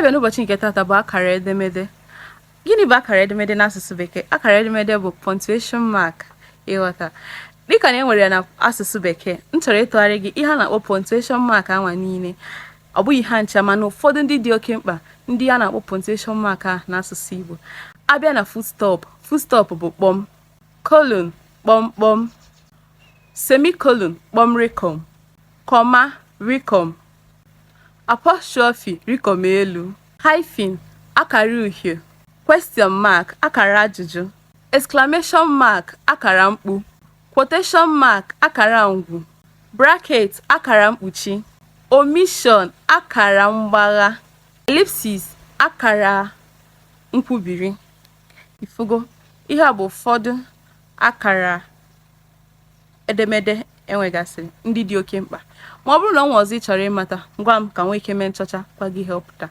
abịa n'ụbọchị nke tata bụ akara edemede. Gịnị bụ akara edemede n'asụsụ Bekee? Akara edemede bụ punctuation mark. Ịghọta? Dịka na enwere ya na asụsụ Bekee, m chọrọ ịtụgharị gị ihe a na-akpọ punctuation mark anwa niile. Ọ bụghị ha ncha, mana ụfọdụ ndị dị oke mkpa ndị a na-akpọ punctuation mark a n'asụsụ Igbo. Abịa na full stop bụ kpọm, colon kpọmkpọm, semicolon kpọmrịkọm, kọma rịkọm, apostrophe rịkọm elu, hyphen akara uhie, question mark akara ajụjụ, exclamation mark akara mkpu, quotation mark akara ngwu, bracket akara mkpuchi, omission akara mgbagha, ellipsis akara nkwubiri. Ifugo, ihe a bụ ụfọdụ akara edemede enwegasịrị ndị dị oke mkpa. Ma ọ bụrụ na ọ nwe ọzọ ị chọrọ ịmata, ngwa m ka nwee ike mee nchọcha kwa gị helpụta.